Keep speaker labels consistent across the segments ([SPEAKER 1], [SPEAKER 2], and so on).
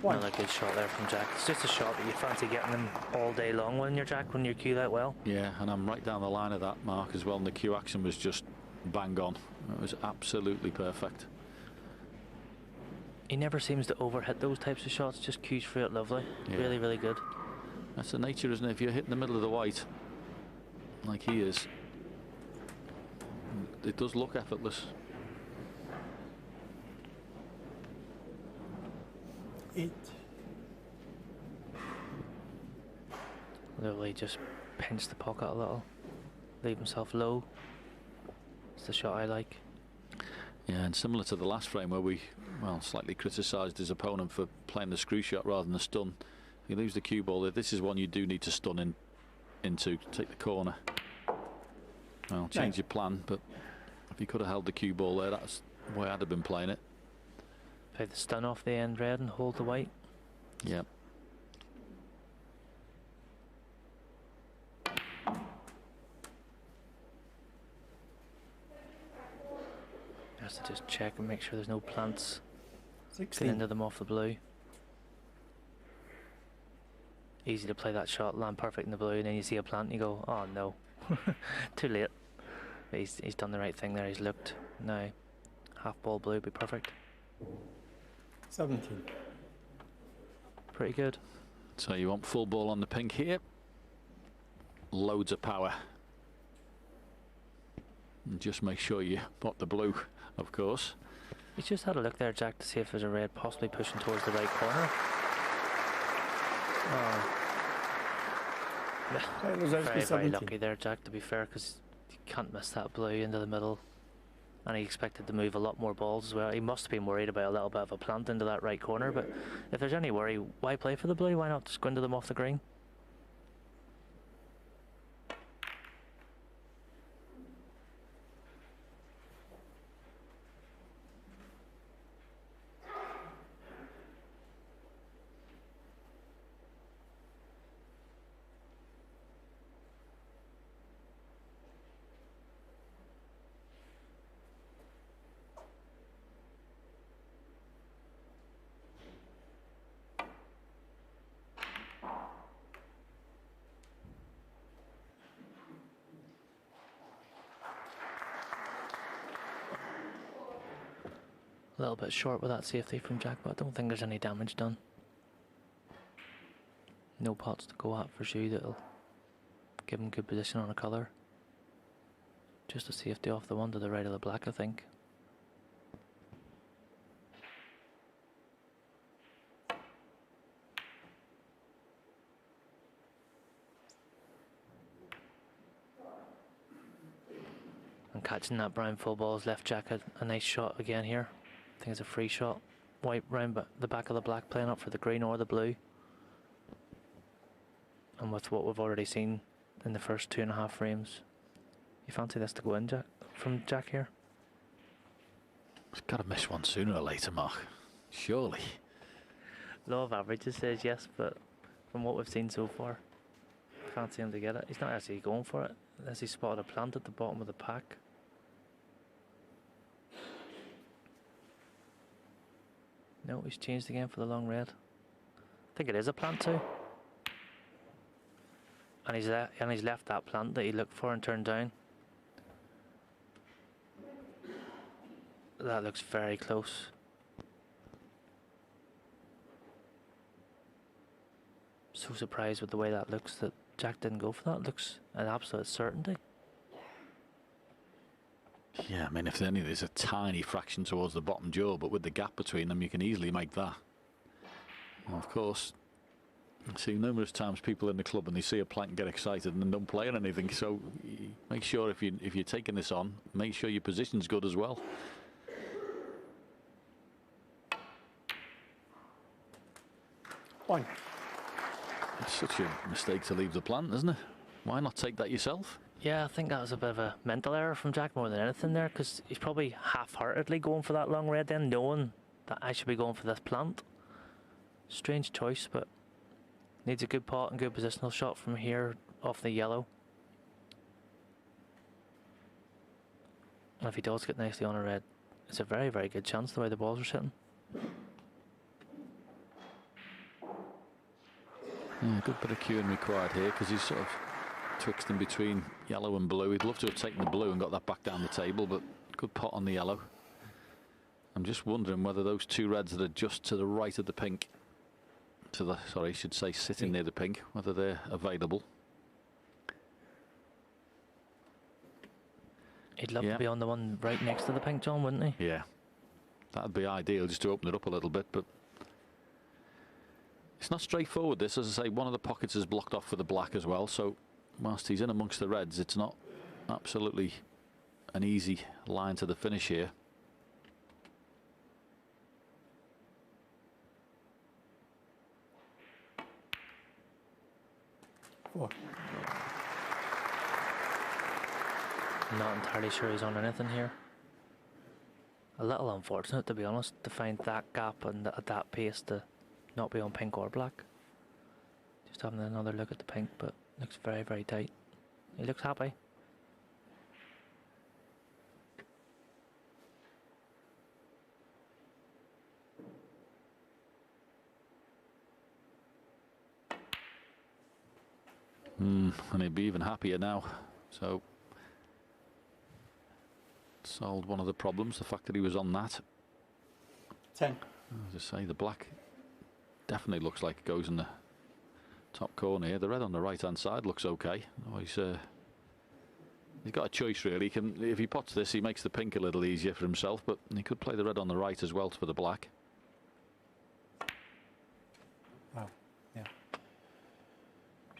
[SPEAKER 1] Another good shot there from Jack. It's just a shot that you fancy getting them all day long when you're Jack, when you're cued out well.
[SPEAKER 2] Yeah, and I'm right down the line of that mark as well, and the cue action was just bang on. It was absolutely perfect.
[SPEAKER 1] He never seems to overhit those types of shots, just cues through it lovely. Yeah. Really, really good.
[SPEAKER 2] That's the nature, isn't it? If you're hitting the middle of the white, like he is, it does look effortless.
[SPEAKER 1] Lovely, just pinch the pocket a little, leave himself low. It's the shot I like.
[SPEAKER 2] Yeah, and similar to the last frame where we, well, slightly criticised his opponent for playing the screw shot rather than the stun. If he leaves the cue ball there, this is one you do need to stun into, take the corner. Well, change your plan, but if he could have held the cue ball there, that's the way I'd have been playing it.
[SPEAKER 1] Play the stun off the end red and hold the white.
[SPEAKER 2] Yep.
[SPEAKER 1] Has to just check and make sure there's no plants
[SPEAKER 3] 16.
[SPEAKER 1] into them off the blue. Easy to play that shot, land perfect in the blue, and then you see a plant and you go, oh no, too late. But he's done the right thing there. He's looked. Now half ball blue would be perfect.
[SPEAKER 3] 17.
[SPEAKER 1] Pretty good.
[SPEAKER 2] So you want full ball on the pink here. Loads of power. And just make sure you pot the blue, of course.
[SPEAKER 1] He's just had a look there, Jack, to see if there's a red possibly pushing towards the right corner. Oh. Very lucky there, Jack, to be fair, because you can't miss that blue into the middle. And he expected to move a lot more balls as well. He must have been worried about a little bit of a plant into that right corner, but if there's any worry, why play for the blue? Why not just go into them off the green? A little bit short with that safety from Jack, but I don't think there's any damage done. No pots to go at for Zhu that'll give him good position on a colour. Just a safety off the one to the right of the black, I think. And catching that brown full ball has left Jack a nice shot again here. I think it's a free shot. White round the back of the black, playing up for the green or the blue. And with what we've already seen in the first 2.5 frames, you fancy this to go in, Jack, from Jack here?
[SPEAKER 2] He's got to miss one sooner or later, Mark. Surely.
[SPEAKER 1] Law of averages says yes, but from what we've seen so far, I can't see him to get it. He's not actually going for it, unless he spotted a plant at the bottom of the pack. No, he's changed again for the long red. I think it is a plant too. And he's left that plant that he looked for and turned down. That looks very close. So surprised with the way that looks that Jack didn't go for that. It looks an absolute certainty.
[SPEAKER 2] Yeah, I mean, if there's a tiny fraction towards the bottom jaw, but with the gap between them, you can easily make that. And of course, I see numerous times people in the club and they see a plant and get excited and then don't play on anything. So make sure if you're taking this on, make sure your position's good as well.
[SPEAKER 3] One.
[SPEAKER 2] It's such a mistake to leave the plant, isn't it? Why not take that yourself?
[SPEAKER 1] Yeah, I think that was a bit of a mental error from Jack more than anything there, because he's probably half-heartedly going for that long red then, knowing that I should be going for this plant. Strange choice, but needs a good pot and good positional shot from here off the yellow. And if he does get nicely on a red, it's a very, very good chance the way the balls are sitting.
[SPEAKER 2] Yeah, good bit of cueing required here because he's sort of twixt in between yellow and blue. He'd love to have taken the blue and got that back down the table, but good pot on the yellow. I'm just wondering whether those two reds that are just to the right of the pink, sorry, I should say sitting near the pink, whether they're available.
[SPEAKER 1] He'd love to be on the one right next to the pink, John, wouldn't he?
[SPEAKER 2] Yeah, that'd be ideal just to open it up a little bit, but it's not straightforward this. As I say, one of the pockets is blocked off for the black as well, so whilst he's in amongst the reds, it's not absolutely an easy line to the finish here.
[SPEAKER 3] Four.
[SPEAKER 1] Not entirely sure he's on anything here. A little unfortunate, to be honest, to find that gap and at that pace to not be on pink or black. Just having another look at the pink, but looks very, very tight. He looks happy.
[SPEAKER 2] And he'd be even happier now. So solved one of the problems, the fact that he was on that.
[SPEAKER 3] 10.
[SPEAKER 2] As I say, the black definitely looks like it goes in the top corner here. The red on the right hand side looks okay. Oh, he's got a choice really. He can, if he pots this, he makes the pink a little easier for himself, but he could play the red on the right as well for the black.
[SPEAKER 3] Wow. Yeah.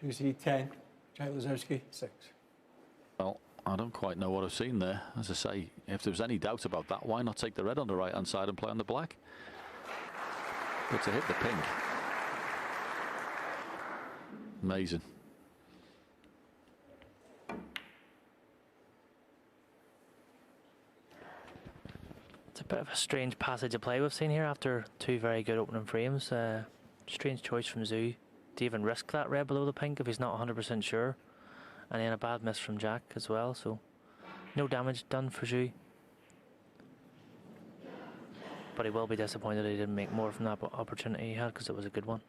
[SPEAKER 3] Juicy 10. Jack Lisowski 6.
[SPEAKER 2] Well, I don't quite know what I've seen there. As I say, if there was any doubt about that, why not take the red on the right hand side and play on the black? But to hit the pink, amazing.
[SPEAKER 1] It's a bit of a strange passage of play we've seen here after two very good opening frames. Strange choice from Zoo to even risk that red below the pink if he's not 100% sure. And then a bad miss from Jack as well, so no damage done for Zhu. But he will be disappointed he didn't make more from that opportunity he had, because it was a good one.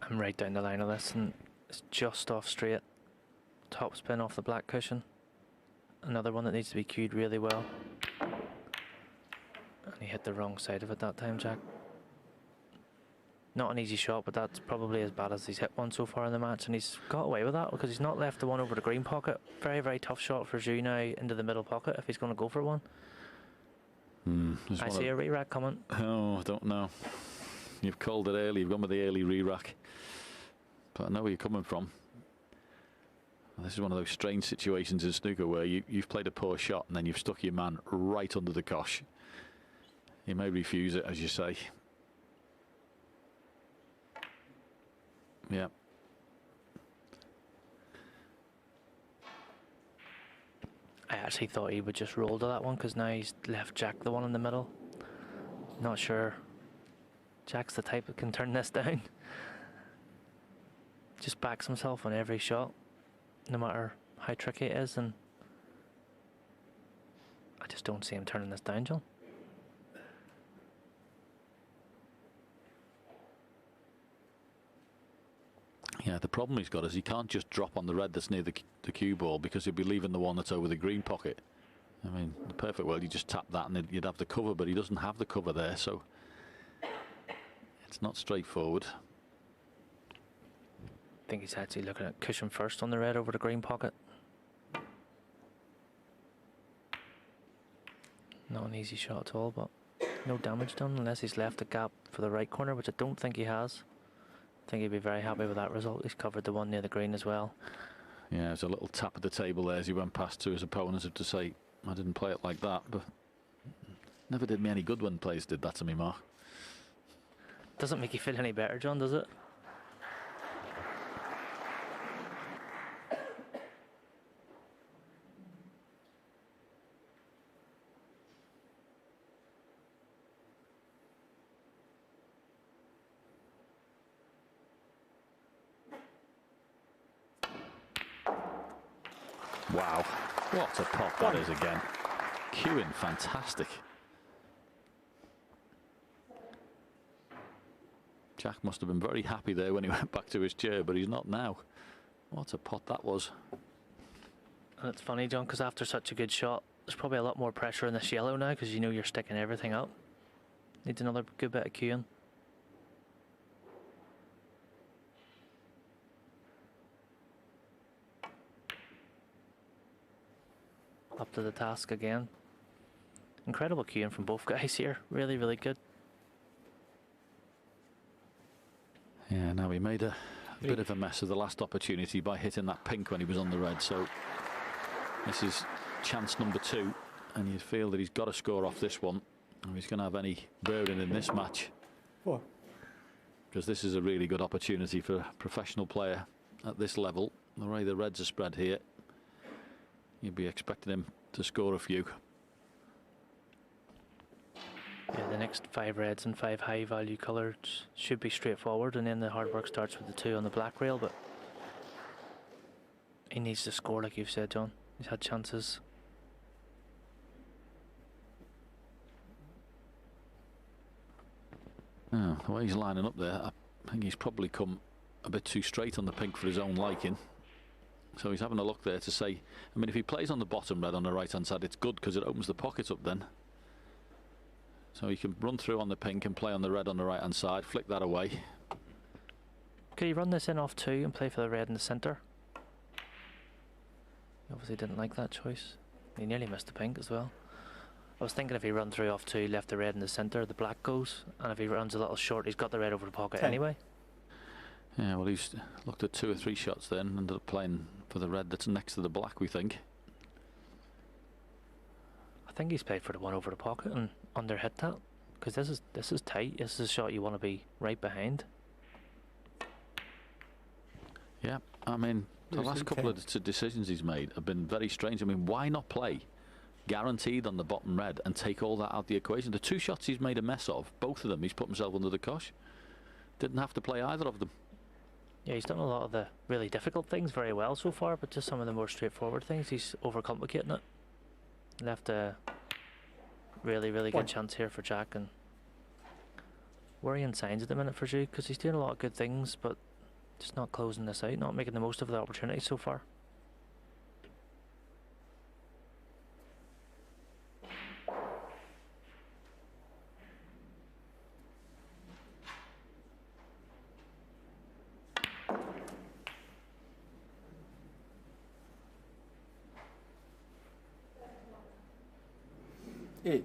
[SPEAKER 1] I'm right down the line of this, and it's just off straight. Top spin off the black cushion. Another one that needs to be cued really well. And he hit the wrong side of it that time, Jack. Not an easy shot, but that's probably as bad as he's hit one so far in the match, and he's got away with that because he's not left the one over the green pocket. Very, very tough shot for Zhu now into the middle pocket if he's going to go for one. I see a re-rack coming.
[SPEAKER 2] Oh, I don't know. You've called it early. You've gone with the early re-rack. But I know where you're coming from. This is one of those strange situations in snooker where you've played a poor shot and then you've stuck your man right under the cosh. He may refuse it, as you say. Yeah.
[SPEAKER 1] I actually thought he would just roll to that one because now he's left Jack the one in the middle. Not sure. Jack's the type that can turn this down. Just backs himself on every shot, no matter how tricky it is, and I just don't see him turning this down, John.
[SPEAKER 2] Yeah, the problem he's got is he can't just drop on the red that's near the cue ball because he'll be leaving the one that's over the green pocket. I mean, in the perfect world, you just tap that and you'd have the cover, but he doesn't have the cover there, so it's not straightforward.
[SPEAKER 1] I think he's actually looking at cushion first on the red over the green pocket. Not an easy shot at all, but no damage done unless he's left the gap for the right corner, which I don't think he has. I think he'd be very happy with that result. He's covered the one near the green as well.
[SPEAKER 2] Yeah, there's a little tap at the table there as he went past to his opponents to say, I didn't play it like that, but never did me any good when players did that to me, Mark.
[SPEAKER 1] Doesn't make you feel any better, John, does it?
[SPEAKER 2] Wow, what a pot that is again. Cueing, fantastic. Jack must have been very happy there when he went back to his chair, but he's not now. What a pot that was.
[SPEAKER 1] And it's funny, John, because after such a good shot, there's probably a lot more pressure in this yellow now, because you know you're sticking everything up. Needs another good bit of cueing. Up to the task again. Incredible cueing from both guys here. Really, really good.
[SPEAKER 2] Yeah, now he made a bit of a mess of the last opportunity by hitting that pink when he was on the red. So this is chance number 2, and you feel that he's got to score off this one if he's going to have any bearing in this match.
[SPEAKER 3] 4.
[SPEAKER 2] Because this is a really good opportunity for a professional player at this level. The way the reds are spread here, you'd be expecting him to score a few.
[SPEAKER 1] Yeah, the next 5 reds and 5 high value colours should be straightforward, and then the hard work starts with the 2 on the black rail, but he needs to score, like you've said, John. He's had chances.
[SPEAKER 2] Oh, the way he's lining up there, I think he's probably come a bit too straight on the pink for his own liking. So he's having a look there to say, I mean, if he plays on the bottom red on the right hand side, it's good because it opens the pocket up then. So he can run through on the pink and play on the red on the right hand side, flick that away.
[SPEAKER 1] Could he run this in off 2 and play for the red in the centre? He obviously didn't like that choice. He nearly missed the pink as well. I was thinking if he run through off 2, left the red in the centre, the black goes, and if he runs a little short, he's got the red over the pocket
[SPEAKER 3] 10.
[SPEAKER 1] anyway.
[SPEAKER 2] Yeah, well, he's looked at 2 or 3 shots then, ended up playing for the red that's next to the black, we think.
[SPEAKER 1] I think he's played for the one over the pocket and under hit that, because this is tight. This is a shot you want to be right behind.
[SPEAKER 2] Yeah, I mean, the last couple of decisions he's made have been very strange. I mean, why not play guaranteed on the bottom red and take all that out of the equation? The 2 shots he's made a mess of, both of them, he's put himself under the cosh. Didn't have to play either of them.
[SPEAKER 1] Yeah, he's done a lot of the really difficult things very well so far, but just some of the more straightforward things, he's overcomplicating it. Left a really, really good chance here for Jack, and worrying signs at the minute for Jude, because he's doing a lot of good things, but just not closing this out, not making the most of the opportunity so far.
[SPEAKER 3] Eight.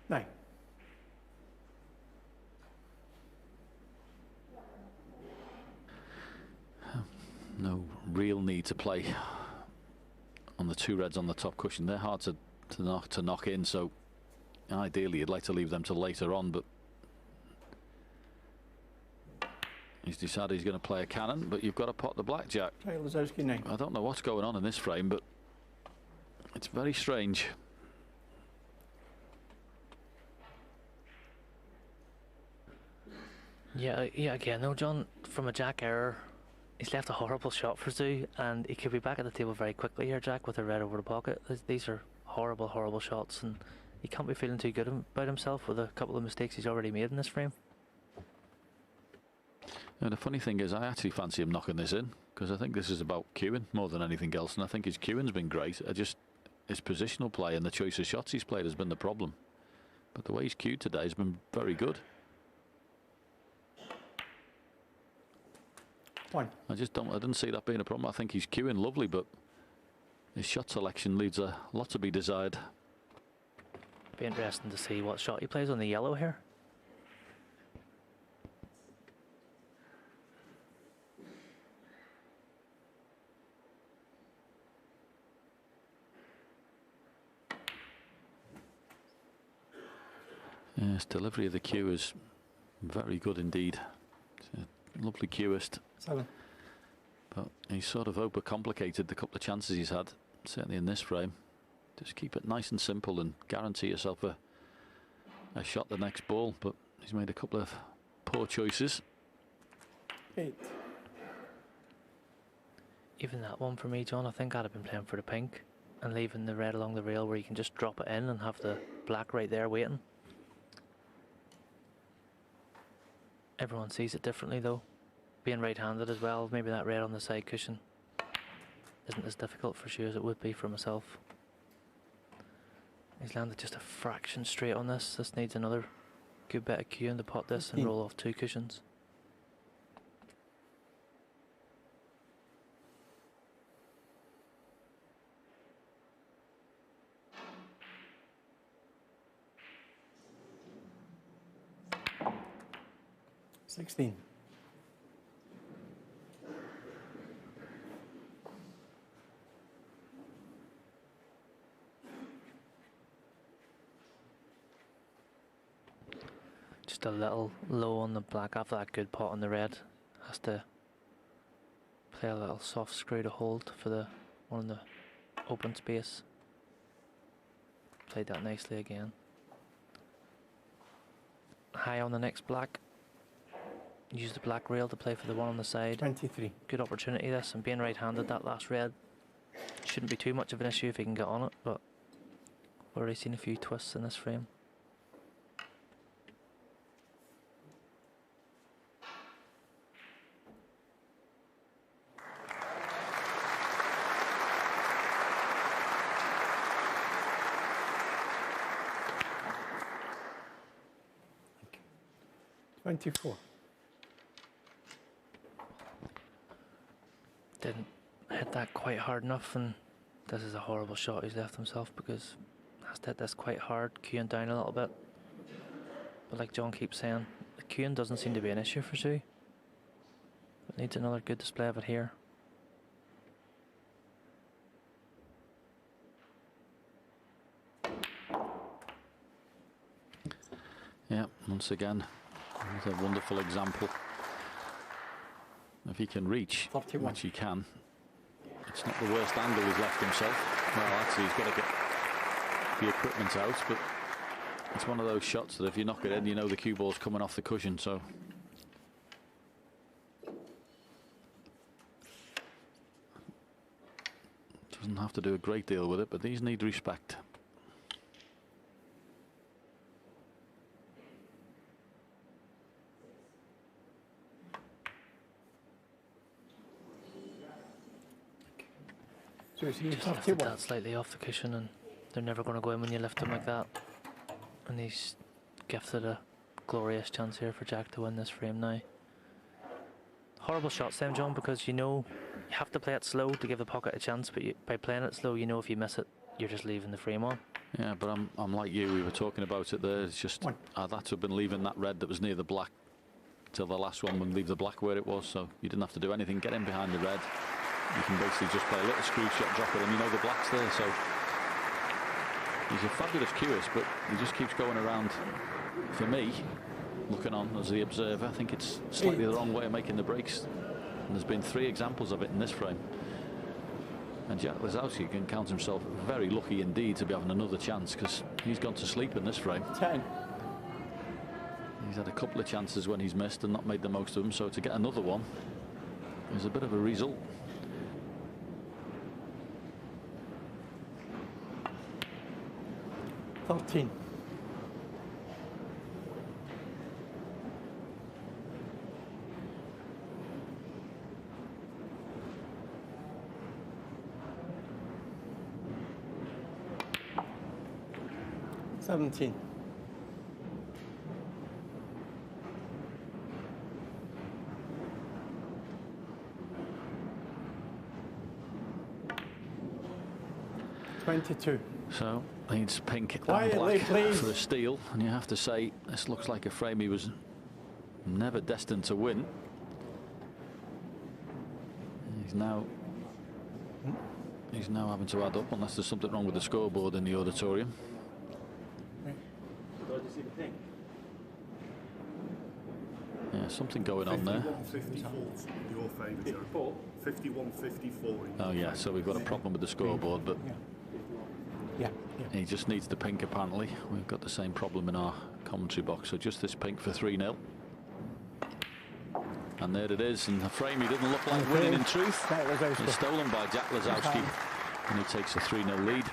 [SPEAKER 3] Nine.
[SPEAKER 2] No real need to play on the 2 reds on the top cushion. They're hard to knock in, so ideally you'd like to leave them till later on, but he's decided he's going to play a cannon, but you've got to pot the blackjack.
[SPEAKER 3] Lisowski, 9.
[SPEAKER 2] I don't know what's going on in this frame, but it's very strange.
[SPEAKER 1] Yeah, again, no, John, from a Jack error, he's left a horrible shot for Zoo, and he could be back at the table very quickly here, Jack, with a red over the pocket. These are horrible, horrible shots, and he can't be feeling too good about himself with a couple of mistakes he's already made in this frame.
[SPEAKER 2] And the funny thing is, I actually fancy him knocking this in, because I think this is about cueing more than anything else, and I think his cueing's been great. His positional play and the choice of shots he's played has been the problem. But the way he's cued today has been very good.
[SPEAKER 3] One.
[SPEAKER 2] I didn't see that being a problem. I think he's cueing lovely, but his shot selection leaves a lot to be desired.
[SPEAKER 1] Be interesting to see what shot he plays on the yellow here.
[SPEAKER 2] Yes, delivery of the cue is very good indeed. It's a lovely cueist.
[SPEAKER 3] 7.
[SPEAKER 2] But he's sort of overcomplicated the couple of chances he's had, certainly in this frame. Just keep it nice and simple and guarantee yourself a a shot the next ball, but he's made a couple of poor choices.
[SPEAKER 3] 8.
[SPEAKER 1] Even that one for me, John, I think I'd have been playing for the pink and leaving the red along the rail where you can just drop it in and have the black right there waiting. Everyone sees it differently though. Being right-handed as well, maybe that red on the side cushion isn't as difficult for you as it would be for myself. He's landed just a fraction straight on this. This needs another good bit of cueing to pot this and roll off 2 cushions.
[SPEAKER 3] $16.
[SPEAKER 1] Just a little low on the black after that good pot on the red. Has to play a little soft screw to hold for the one in the open space. Played that nicely again. High on the next black. Use the black rail to play for the one on the side.
[SPEAKER 3] 23.
[SPEAKER 1] Good opportunity this, and being right-handed, that last red shouldn't be too much of an issue if he can get on it, but we've already seen a few twists in this frame.
[SPEAKER 3] $24.
[SPEAKER 1] Didn't hit that quite hard enough, and this is a horrible shot he's left himself because he has to hit this quite hard, cueing down a little bit. But like John keeps saying, the cueing doesn't seem to be an issue for Sue. But needs another good display of it here.
[SPEAKER 2] Yeah, once again, it's a wonderful example. If he can reach,
[SPEAKER 3] 31.
[SPEAKER 2] which he can, it's not the worst angle he's left himself. Well, actually, he's got to get the equipment out, but it's one of those shots that if you knock it in, you know the cue ball's coming off the cushion, so. Doesn't have to do a great deal with it, but these need respect.
[SPEAKER 1] Just lifted that slightly off the cushion, and they're never going to go in when you lift them like that. And he's gifted a glorious chance here for Jack to win this frame now. Horrible shots then, John, because you know you have to play it slow to give the pocket a chance, but by playing it slow, you know if you miss it, you're just leaving the frame on.
[SPEAKER 2] Yeah, but I'm like you, we were talking about it there. It's just, I'd had to have been leaving that red that was near the black till the last one and leave the black where it was, so you didn't have to do anything, get in behind the red. You can basically just play a little screw shot, drop it, and you know the black's there. So he's a fabulous cueist, but he just keeps going around. For me, looking on as the observer, I think it's slightly the wrong way of making the breaks. And there's been 3 examples of it in this frame. And Jack Lisowski can count himself very lucky indeed to be having another chance, because he's gone to sleep in this frame.
[SPEAKER 3] 10.
[SPEAKER 2] He's had a couple of chances when he's missed and not made the most of them, so to get another one is a bit of a result.
[SPEAKER 3] $13. $17. $22.
[SPEAKER 2] So needs pink and
[SPEAKER 3] Quietly,
[SPEAKER 2] black
[SPEAKER 3] please.
[SPEAKER 2] for a steal, and you have to say this looks like a frame he was never destined to win. He's now having to add up, unless there's something wrong with the scoreboard in the auditorium. Yeah, something going on there.
[SPEAKER 4] 51-54, your favourite. 51-54.
[SPEAKER 2] Oh yeah, so we've got a problem with the scoreboard, but
[SPEAKER 3] Yeah.
[SPEAKER 2] he just needs the pink apparently. We've got the same problem in our commentary box. So just this pink for 3-0. And there it is, and the frame he didn't look like winning in truth.
[SPEAKER 3] Jack Lisowski.
[SPEAKER 2] It's stolen by Jack Lisowski, and he takes a 3-0 lead.